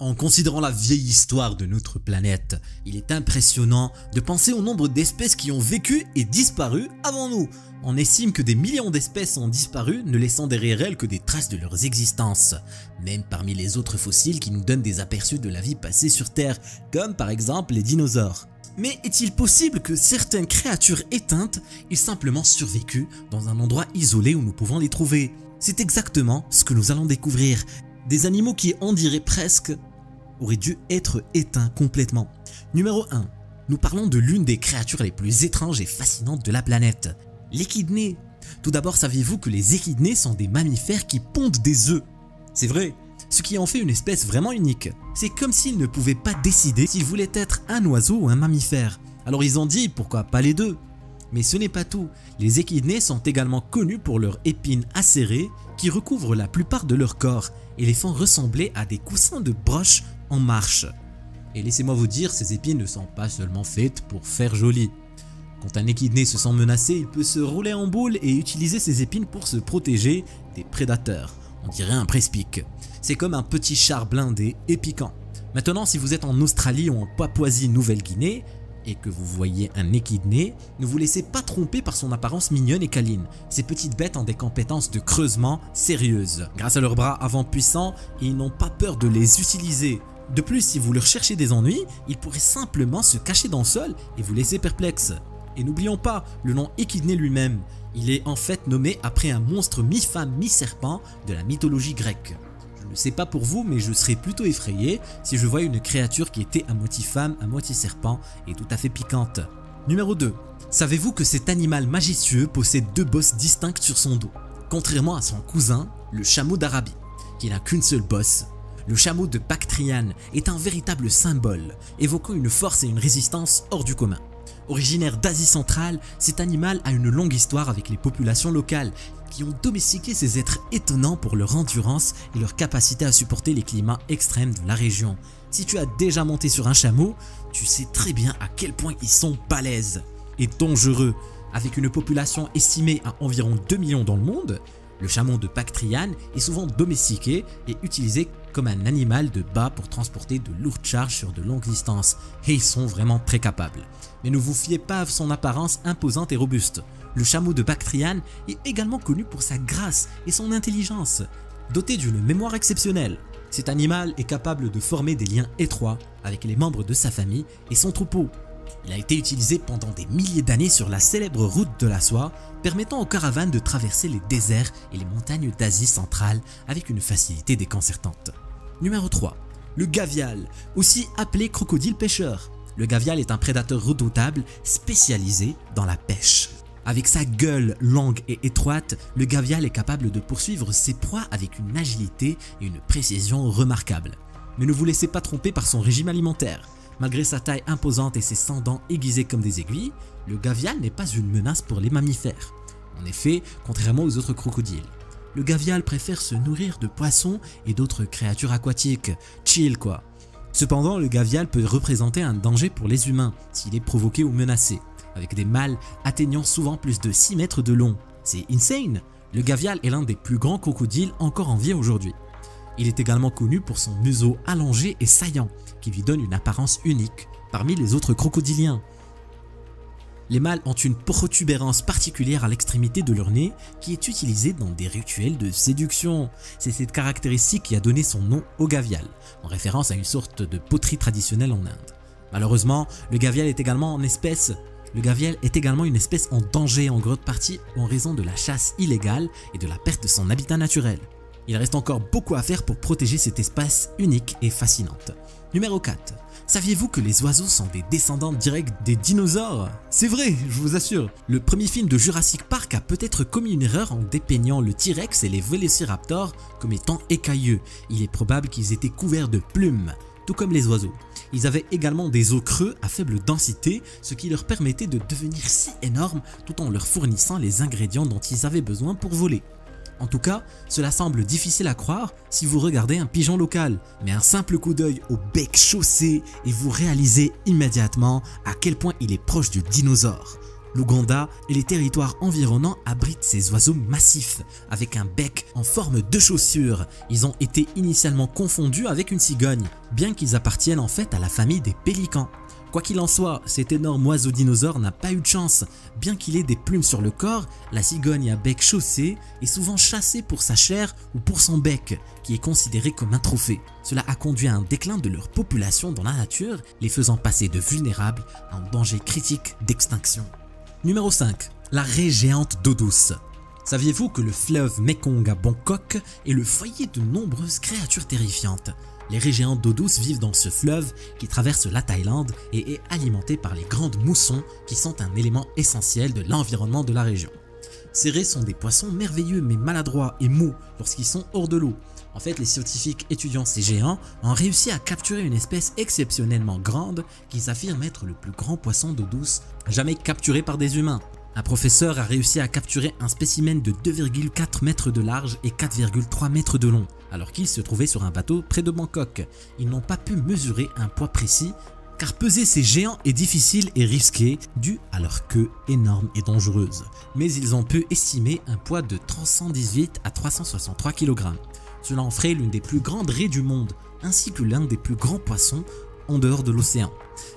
En considérant la vieille histoire de notre planète, il est impressionnant de penser au nombre d'espèces qui ont vécu et disparu avant nous. On estime que des millions d'espèces ont disparu, ne laissant derrière elles que des traces de leurs existences. Même parmi les autres fossiles qui nous donnent des aperçus de la vie passée sur Terre, comme par exemple les dinosaures. Mais est-il possible que certaines créatures éteintes aient simplement survécu dans un endroit isolé où nous pouvons les trouver? C'est exactement ce que nous allons découvrir. Des animaux qui, on dirait presque, auraient dû être éteints complètement. Numéro 1. Nous parlons de l'une des créatures les plus étranges et fascinantes de la planète, l'échidné. Tout d'abord, saviez-vous que les échidnés sont des mammifères qui pondent des œufs? C'est vrai, ce qui en fait une espèce vraiment unique. C'est comme s'ils ne pouvaient pas décider s'ils voulaient être un oiseau ou un mammifère. Alors ils ont dit pourquoi pas les deux. Mais ce n'est pas tout, les échidnés sont également connus pour leurs épines acérées qui recouvrent la plupart de leur corps et les font ressembler à des coussins de broche en marche. Et laissez-moi vous dire, ces épines ne sont pas seulement faites pour faire joli. Quand un échidné se sent menacé, il peut se rouler en boule et utiliser ses épines pour se protéger des prédateurs. On dirait un presse-pique. C'est comme un petit char blindé et piquant. Maintenant, si vous êtes en Australie ou en Papouasie-Nouvelle-Guinée et que vous voyez un échidné, ne vous laissez pas tromper par son apparence mignonne et câline. Ces petites bêtes ont des compétences de creusement sérieuses. Grâce à leurs bras avant puissants, ils n'ont pas peur de les utiliser. De plus, si vous leur cherchez des ennuis, ils pourraient simplement se cacher dans le sol et vous laisser perplexe. Et n'oublions pas le nom échidné lui-même. Il est en fait nommé après un monstre mi-femme mi-serpent de la mythologie grecque. Je ne sais pas pour vous, mais je serais plutôt effrayé si je voyais une créature qui était à moitié femme, à moitié serpent et tout à fait piquante. Numéro 2. Savez-vous que cet animal majestueux possède deux bosses distinctes sur son dos? Contrairement à son cousin, le chameau d'Arabie, qui n'a qu'une seule bosse. Le chameau de Bactriane est un véritable symbole, évoquant une force et une résistance hors du commun. Originaire d'Asie centrale, cet animal a une longue histoire avec les populations locales qui ont domestiqué ces êtres étonnants pour leur endurance et leur capacité à supporter les climats extrêmes de la région. Si tu as déjà monté sur un chameau, tu sais très bien à quel point ils sont balèzes et dangereux. Avec une population estimée à environ 2 millions dans le monde, le chameau de Bactriane est souvent domestiqué et utilisé comme un animal de bas pour transporter de lourdes charges sur de longues distances, et ils sont vraiment très capables. Mais ne vous fiez pas à son apparence imposante et robuste. Le chameau de Bactriane est également connu pour sa grâce et son intelligence. Doté d'une mémoire exceptionnelle, cet animal est capable de former des liens étroits avec les membres de sa famille et son troupeau. Il a été utilisé pendant des milliers d'années sur la célèbre route de la soie, permettant aux caravanes de traverser les déserts et les montagnes d'Asie centrale avec une facilité déconcertante. Numéro 3. Le gavial, aussi appelé crocodile pêcheur. Le gavial est un prédateur redoutable spécialisé dans la pêche. Avec sa gueule longue et étroite, le gavial est capable de poursuivre ses proies avec une agilité et une précision remarquables. Mais ne vous laissez pas tromper par son régime alimentaire. Malgré sa taille imposante et ses 100 dents aiguisées comme des aiguilles, le gavial n'est pas une menace pour les mammifères. En effet, contrairement aux autres crocodiles, le gavial préfère se nourrir de poissons et d'autres créatures aquatiques. Chill quoi. Cependant, le gavial peut représenter un danger pour les humains s'il est provoqué ou menacé, avec des mâles atteignant souvent plus de 6 mètres de long. C'est insane! Le gavial est l'un des plus grands crocodiles encore en vie aujourd'hui. Il est également connu pour son museau allongé et saillant, qui lui donne une apparence unique parmi les autres crocodiliens. Les mâles ont une protubérance particulière à l'extrémité de leur nez qui est utilisée dans des rituels de séduction. C'est cette caractéristique qui a donné son nom au gavial, en référence à une sorte de poterie traditionnelle en Inde. Malheureusement, le gavial est également une espèce en danger en grande partie en raison de la chasse illégale et de la perte de son habitat naturel. Il reste encore beaucoup à faire pour protéger cette espèce unique et fascinante. Numéro 4. Saviez-vous que les oiseaux sont des descendants directs des dinosaures? C'est vrai, je vous assure. Le premier film de Jurassic Park a peut-être commis une erreur en dépeignant le T-Rex et les Vélociraptors comme étant écailleux. Il est probable qu'ils étaient couverts de plumes, tout comme les oiseaux. Ils avaient également des os creux à faible densité, ce qui leur permettait de devenir si énormes tout en leur fournissant les ingrédients dont ils avaient besoin pour voler. En tout cas, cela semble difficile à croire si vous regardez un pigeon local, mais un simple coup d'œil au bec chaussé et vous réalisez immédiatement à quel point il est proche du dinosaure. L'Ouganda et les territoires environnants abritent ces oiseaux massifs, avec un bec en forme de chaussure. Ils ont été initialement confondus avec une cigogne, bien qu'ils appartiennent en fait à la famille des pélicans. Quoi qu'il en soit, cet énorme oiseau dinosaure n'a pas eu de chance. Bien qu'il ait des plumes sur le corps, la cigogne à bec chaussé est souvent chassée pour sa chair ou pour son bec, qui est considéré comme un trophée. Cela a conduit à un déclin de leur population dans la nature, les faisant passer de vulnérables à un danger critique d'extinction. Numéro 5. La raie géante d'eau douce. Saviez-vous que le fleuve Mekong à Bangkok est le foyer de nombreuses créatures terrifiantes? Les raies géantes d'eau douce vivent dans ce fleuve qui traverse la Thaïlande et est alimenté par les grandes moussons qui sont un élément essentiel de l'environnement de la région. Ces raies sont des poissons merveilleux mais maladroits et mous lorsqu'ils sont hors de l'eau. En fait, les scientifiques étudiant ces géants ont réussi à capturer une espèce exceptionnellement grande qu'ils affirment être le plus grand poisson d'eau douce jamais capturé par des humains. Un professeur a réussi à capturer un spécimen de 2,4 mètres de large et 4,3 mètres de long, alors qu'il se trouvait sur un bateau près de Bangkok. Ils n'ont pas pu mesurer un poids précis, car peser ces géants est difficile et risqué dû à leur queue énorme et dangereuse. Mais ils ont pu estimer un poids de 318 à 363 kg. Cela en ferait l'une des plus grandes raies du monde, ainsi que l'un des plus grands poissons en dehors de l'océan.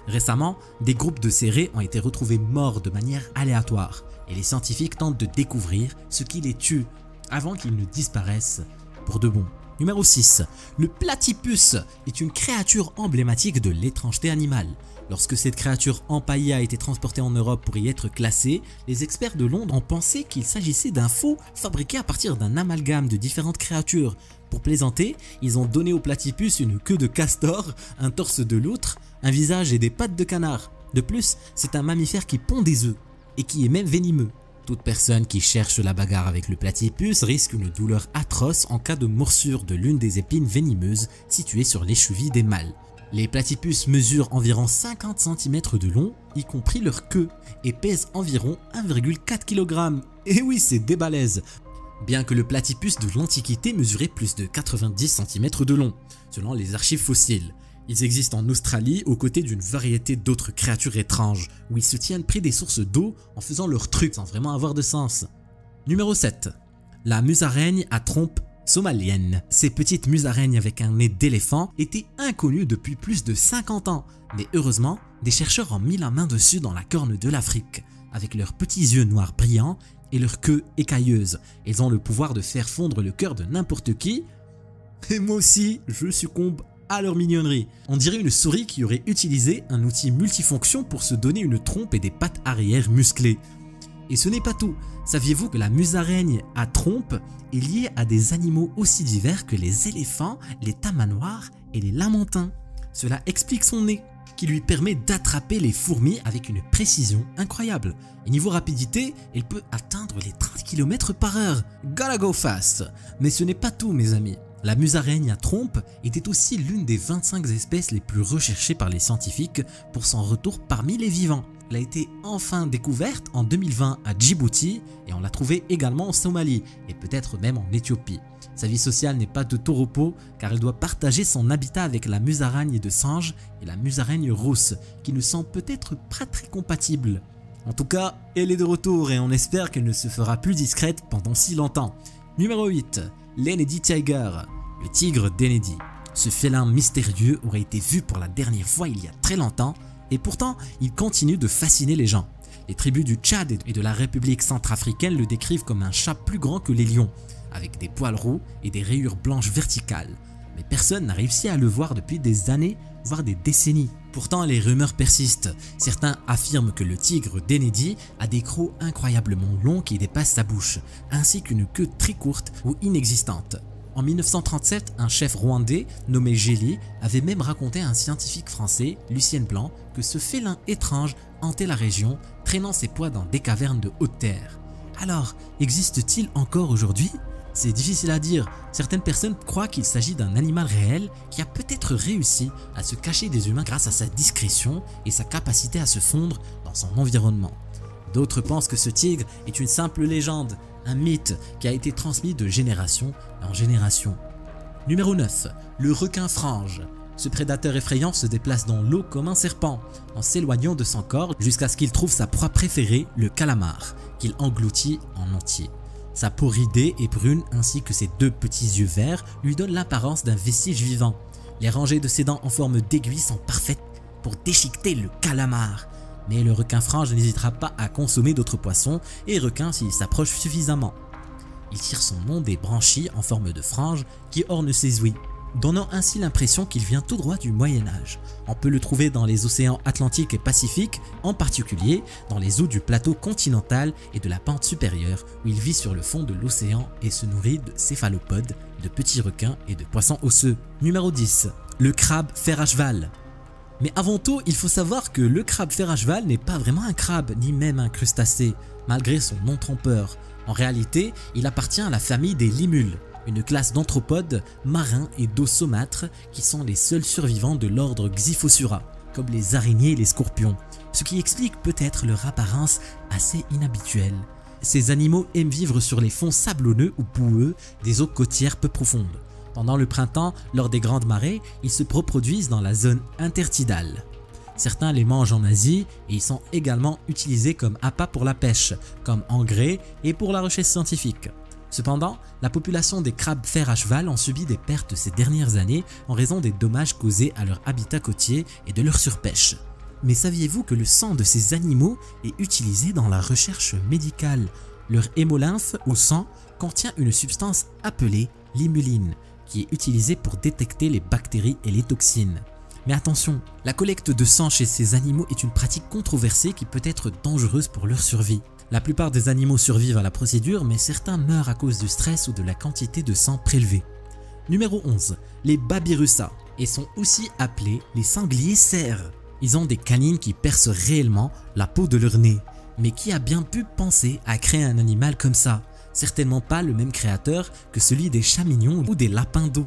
Récemment, des groupes de ces raies ont été retrouvés morts de manière aléatoire et les scientifiques tentent de découvrir ce qui les tue avant qu'ils ne disparaissent pour de bon. Numéro 6. Le platypus est une créature emblématique de l'étrangeté animale. Lorsque cette créature empaillée a été transportée en Europe pour y être classée, les experts de Londres ont pensé qu'il s'agissait d'un faux fabriqué à partir d'un amalgame de différentes créatures. Pour plaisanter, ils ont donné au platypus une queue de castor, un torse de loutre, un visage et des pattes de canard. De plus, c'est un mammifère qui pond des œufs et qui est même venimeux. Toute personne qui cherche la bagarre avec le platypus risque une douleur atroce en cas de morsure de l'une des épines venimeuses situées sur les chevilles des mâles. Les platypus mesurent environ 50 cm de long, y compris leur queue, et pèsent environ 1,4 kg. Et oui, c'est des balèzes. Bien que le platypus de l'Antiquité mesurait plus de 90 cm de long, selon les archives fossiles. Ils existent en Australie aux côtés d'une variété d'autres créatures étranges, où ils se tiennent près des sources d'eau en faisant leur truc sans vraiment avoir de sens. Numéro 7. La musaraigne à trompe somalienne. Ces petites musaraignes avec un nez d'éléphant étaient inconnues depuis plus de 50 ans, mais heureusement, des chercheurs ont mis la main dessus dans la corne de l'Afrique. Avec leurs petits yeux noirs brillants et leur queue écailleuse, ils ont le pouvoir de faire fondre le cœur de n'importe qui. Et moi aussi, je succombe à leur mignonnerie. On dirait une souris qui aurait utilisé un outil multifonction pour se donner une trompe et des pattes arrière musclées. Et ce n'est pas tout. Saviez-vous que la musaraigne à trompe est liée à des animaux aussi divers que les éléphants, les tamanoirs et les lamantins? Cela explique son nez, qui lui permet d'attraper les fourmis avec une précision incroyable. Et niveau rapidité, elle peut atteindre les 30 km/h. Gotta go fast! Mais ce n'est pas tout, mes amis. La musaraigne à trompe était aussi l'une des 25 espèces les plus recherchées par les scientifiques pour son retour parmi les vivants. Elle a été enfin découverte en 2020 à Djibouti et on l'a trouvée également en Somalie et peut-être même en Éthiopie. Sa vie sociale n'est pas de tout repos car elle doit partager son habitat avec la musaraigne de singe et la musaraigne rousse qui ne sont peut-être pas très compatibles. En tout cas, elle est de retour et on espère qu'elle ne se fera plus discrète pendant si longtemps. Numéro 8. L'Ennedi Tiger, le tigre d'Ennedi. Ce félin mystérieux aurait été vu pour la dernière fois il y a très longtemps et pourtant il continue de fasciner les gens. Les tribus du Tchad et de la République centrafricaine le décrivent comme un chat plus grand que les lions, avec des poils roux et des rayures blanches verticales. Mais personne n'a réussi à le voir depuis des années, voire des décennies. Pourtant les rumeurs persistent. Certains affirment que le tigre d'Ennedi a des crocs incroyablement longs qui dépassent sa bouche, ainsi qu'une queue très courte ou inexistante. En 1937, un chef rwandais nommé Gély avait même raconté à un scientifique français, Lucien Blanc, que ce félin étrange hantait la région, traînant ses poids dans des cavernes de haute terre. Alors, existe-t-il encore aujourd'hui ? C'est difficile à dire, certaines personnes croient qu'il s'agit d'un animal réel qui a peut-être réussi à se cacher des humains grâce à sa discrétion et sa capacité à se fondre dans son environnement. D'autres pensent que ce tigre est une simple légende, un mythe qui a été transmis de génération en génération. Numéro 9. Le requin frange. Ce prédateur effrayant se déplace dans l'eau comme un serpent, en s'éloignant de son corps jusqu'à ce qu'il trouve sa proie préférée, le calamar, qu'il engloutit en entier. Sa peau ridée et brune ainsi que ses deux petits yeux verts lui donnent l'apparence d'un vestige vivant. Les rangées de ses dents en forme d'aiguille sont parfaites pour déchiqueter le calamar. Mais le requin frange n'hésitera pas à consommer d'autres poissons et requins s'il s'approche suffisamment. Il tire son nom des branchies en forme de frange qui ornent ses ouïes, donnant ainsi l'impression qu'il vient tout droit du Moyen-Âge. On peut le trouver dans les océans Atlantique et Pacifique, en particulier dans les eaux du plateau continental et de la pente supérieure où il vit sur le fond de l'océan et se nourrit de céphalopodes, de petits requins et de poissons osseux. Numéro 10. Le crabe fer à cheval. Mais avant tout, il faut savoir que le crabe fer à cheval n'est pas vraiment un crabe, ni même un crustacé, malgré son nom trompeur. En réalité, il appartient à la famille des limules, une classe d'anthropodes marins et d'eau saumâtre qui sont les seuls survivants de l'ordre Xiphosaura, comme les araignées et les scorpions, ce qui explique peut-être leur apparence assez inhabituelle. Ces animaux aiment vivre sur les fonds sablonneux ou boueux des eaux côtières peu profondes. Pendant le printemps, lors des grandes marées, ils se reproduisent dans la zone intertidale. Certains les mangent en Asie et ils sont également utilisés comme appât pour la pêche, comme engrais et pour la recherche scientifique. Cependant, la population des crabes fer à cheval ont subi des pertes ces dernières années en raison des dommages causés à leur habitat côtier et de leur surpêche. Mais saviez-vous que le sang de ces animaux est utilisé dans la recherche médicale? Leur hémolymphe ou sang contient une substance appelée limuline, qui est utilisée pour détecter les bactéries et les toxines. Mais attention, la collecte de sang chez ces animaux est une pratique controversée qui peut être dangereuse pour leur survie. La plupart des animaux survivent à la procédure, mais certains meurent à cause du stress ou de la quantité de sang prélevé. Numéro 11. Les babirusa, et sont aussi appelés les sangliers cerfs. Ils ont des canines qui percent réellement la peau de leur nez. Mais qui a bien pu penser à créer un animal comme ça? Certainement pas le même créateur que celui des chats mignons ou des lapins d'eau.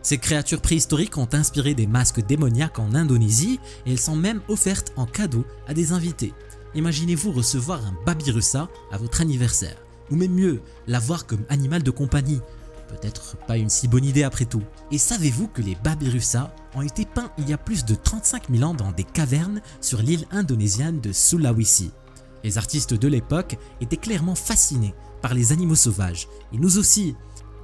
Ces créatures préhistoriques ont inspiré des masques démoniaques en Indonésie et elles sont même offertes en cadeau à des invités. Imaginez-vous recevoir un babirusa à votre anniversaire, ou même mieux, l'avoir comme animal de compagnie. Peut-être pas une si bonne idée après tout. Et savez-vous que les babirusa ont été peints il y a plus de 35 000 ans dans des cavernes sur l'île indonésienne de Sulawesi? Les artistes de l'époque étaient clairement fascinés par les animaux sauvages, et nous aussi.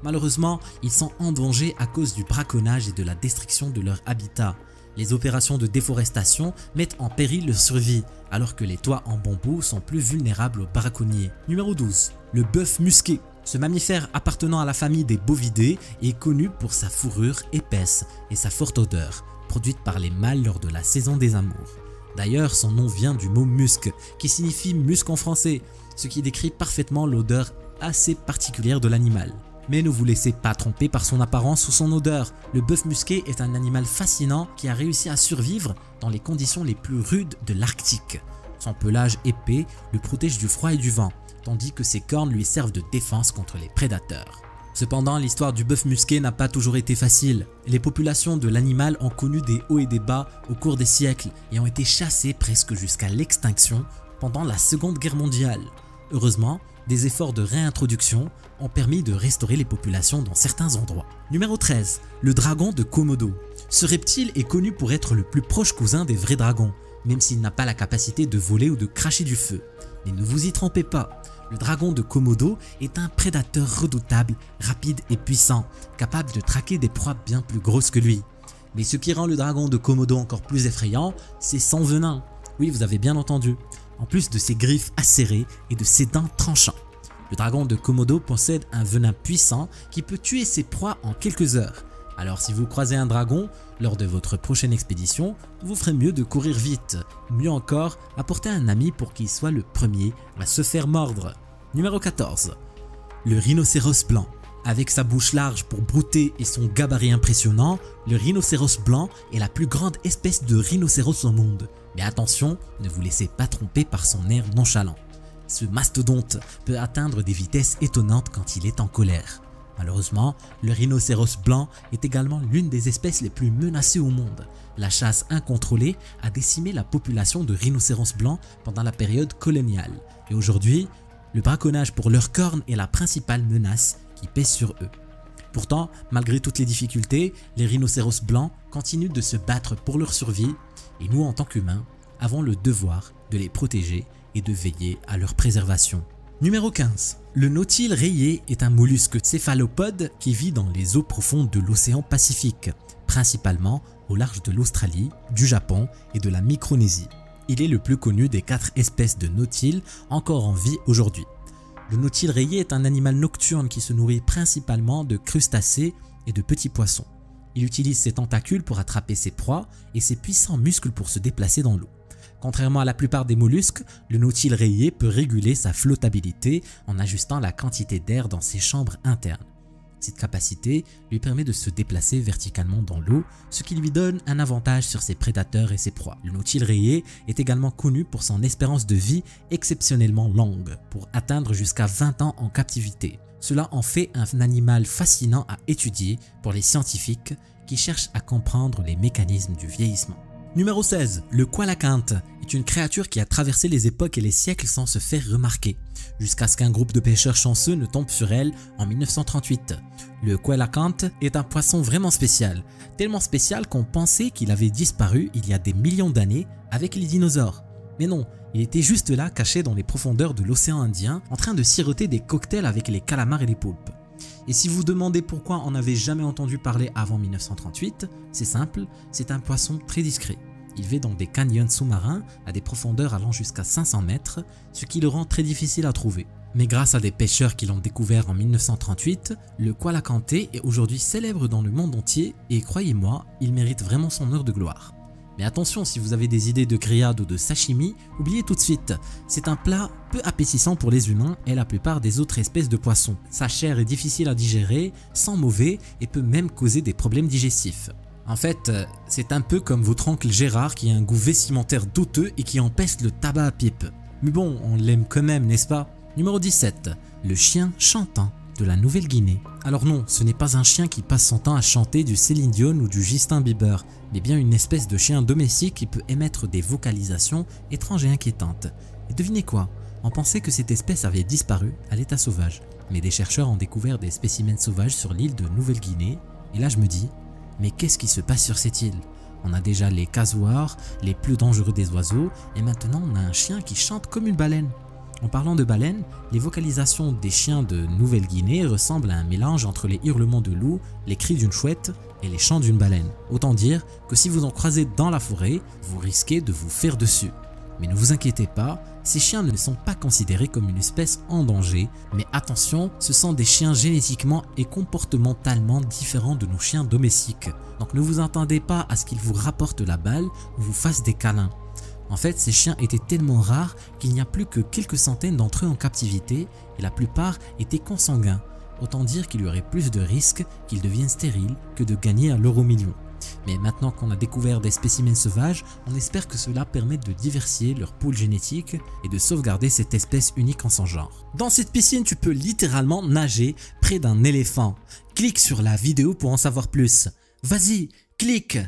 Malheureusement, ils sont en danger à cause du braconnage et de la destruction de leur habitat. Les opérations de déforestation mettent en péril leur survie, alors que les toits en bambou sont plus vulnérables aux braconniers. Numéro 12. Le bœuf musqué. Ce mammifère appartenant à la famille des bovidés est connu pour sa fourrure épaisse et sa forte odeur, produite par les mâles lors de la saison des amours. D'ailleurs, son nom vient du mot musc, qui signifie musc en français, ce qui décrit parfaitement l'odeur assez particulière de l'animal. Mais ne vous laissez pas tromper par son apparence ou son odeur. Le bœuf musqué est un animal fascinant qui a réussi à survivre dans les conditions les plus rudes de l'Arctique. Son pelage épais le protège du froid et du vent, tandis que ses cornes lui servent de défense contre les prédateurs. Cependant, l'histoire du bœuf musqué n'a pas toujours été facile. Les populations de l'animal ont connu des hauts et des bas au cours des siècles et ont été chassées presque jusqu'à l'extinction pendant la Seconde Guerre mondiale. Heureusement, des efforts de réintroduction ont permis de restaurer les populations dans certains endroits. Numéro 13. Le dragon de Komodo. Ce reptile est connu pour être le plus proche cousin des vrais dragons, même s'il n'a pas la capacité de voler ou de cracher du feu. Mais ne vous y trompez pas, le dragon de Komodo est un prédateur redoutable, rapide et puissant, capable de traquer des proies bien plus grosses que lui. Mais ce qui rend le dragon de Komodo encore plus effrayant, c'est son venin. Oui, vous avez bien entendu. En plus de ses griffes acérées et de ses dents tranchantes. Le dragon de Komodo possède un venin puissant qui peut tuer ses proies en quelques heures. Alors si vous croisez un dragon lors de votre prochaine expédition, vous ferez mieux de courir vite. Mieux encore, apportez un ami pour qu'il soit le premier à se faire mordre. Numéro 14. Le rhinocéros blanc. Avec sa bouche large pour brouter et son gabarit impressionnant, le rhinocéros blanc est la plus grande espèce de rhinocéros au monde. Mais attention, ne vous laissez pas tromper par son air nonchalant. Ce mastodonte peut atteindre des vitesses étonnantes quand il est en colère. Malheureusement, le rhinocéros blanc est également l'une des espèces les plus menacées au monde. La chasse incontrôlée a décimé la population de rhinocéros blancs pendant la période coloniale. Et aujourd'hui, le braconnage pour leurs cornes est la principale menace qui pèse sur eux. Pourtant, malgré toutes les difficultés, les rhinocéros blancs continuent de se battre pour leur survie et nous, en tant qu'humains, avons le devoir de les protéger et de veiller à leur préservation. Numéro 15. Le nautile rayé est un mollusque céphalopode qui vit dans les eaux profondes de l'océan Pacifique, principalement au large de l'Australie, du Japon et de la Micronésie. Il est le plus connu des 4 espèces de nautiles encore en vie aujourd'hui. Le nautile rayé est un animal nocturne qui se nourrit principalement de crustacés et de petits poissons. Il utilise ses tentacules pour attraper ses proies et ses puissants muscles pour se déplacer dans l'eau. Contrairement à la plupart des mollusques, le nautile rayé peut réguler sa flottabilité en ajustant la quantité d'air dans ses chambres internes. Cette capacité lui permet de se déplacer verticalement dans l'eau, ce qui lui donne un avantage sur ses prédateurs et ses proies. Le nautile rayé est également connu pour son espérance de vie exceptionnellement longue, pour atteindre jusqu'à 20 ans en captivité. Cela en fait un animal fascinant à étudier pour les scientifiques qui cherchent à comprendre les mécanismes du vieillissement. Numéro 16. Le coelacanthe est une créature qui a traversé les époques et les siècles sans se faire remarquer, jusqu'à ce qu'un groupe de pêcheurs chanceux ne tombe sur elle en 1938. Le coelacanthe est un poisson vraiment spécial, tellement spécial qu'on pensait qu'il avait disparu il y a des millions d'années avec les dinosaures. Mais non, il était juste là, caché dans les profondeurs de l'océan Indien, en train de siroter des cocktails avec les calamars et les poulpes. Et si vous vous demandez pourquoi on n'avait jamais entendu parler avant 1938, c'est simple, c'est un poisson très discret. Il vit dans des canyons sous-marins à des profondeurs allant jusqu'à 500 mètres, ce qui le rend très difficile à trouver. Mais grâce à des pêcheurs qui l'ont découvert en 1938, le coelacanthe est aujourd'hui célèbre dans le monde entier et croyez-moi, il mérite vraiment son heure de gloire. Mais attention, si vous avez des idées de grillade ou de sashimi, oubliez tout de suite, c'est un plat peu appétissant pour les humains et la plupart des autres espèces de poissons. Sa chair est difficile à digérer, sent mauvais et peut même causer des problèmes digestifs. En fait, c'est un peu comme votre oncle Gérard qui a un goût vestimentaire douteux et qui empeste le tabac à pipe. Mais bon, on l'aime quand même, n'est-ce pas? Numéro 17. Le chien chantant de la Nouvelle-Guinée. Alors non, ce n'est pas un chien qui passe son temps à chanter du Céline Dion ou du Justin Bieber, mais bien une espèce de chien domestique qui peut émettre des vocalisations étranges et inquiétantes. Et devinez quoi? On pensait que cette espèce avait disparu à l'état sauvage, mais des chercheurs ont découvert des spécimens sauvages sur l'île de Nouvelle-Guinée, et là je me dis, mais qu'est-ce qui se passe sur cette île? On a déjà les casuars, les plus dangereux des oiseaux, et maintenant on a un chien qui chante comme une baleine. En parlant de baleines, les vocalisations des chiens de Nouvelle-Guinée ressemblent à un mélange entre les hurlements de loup, les cris d'une chouette et les chants d'une baleine. Autant dire que si vous en croisez dans la forêt, vous risquez de vous faire dessus. Mais ne vous inquiétez pas, ces chiens ne sont pas considérés comme une espèce en danger, mais attention, ce sont des chiens génétiquement et comportementalement différents de nos chiens domestiques. Donc ne vous attendez pas à ce qu'ils vous rapportent la balle ou vous fassent des câlins. En fait, ces chiens étaient tellement rares qu'il n'y a plus que quelques centaines d'entre eux en captivité et la plupart étaient consanguins. Autant dire qu'il y aurait plus de risques qu'ils deviennent stériles que de gagner à l'euro-million. Mais maintenant qu'on a découvert des spécimens sauvages, on espère que cela permet de diversifier leur pool génétique et de sauvegarder cette espèce unique en son genre. Dans cette piscine, tu peux littéralement nager près d'un éléphant. Clique sur la vidéo pour en savoir plus. Vas-y, clique!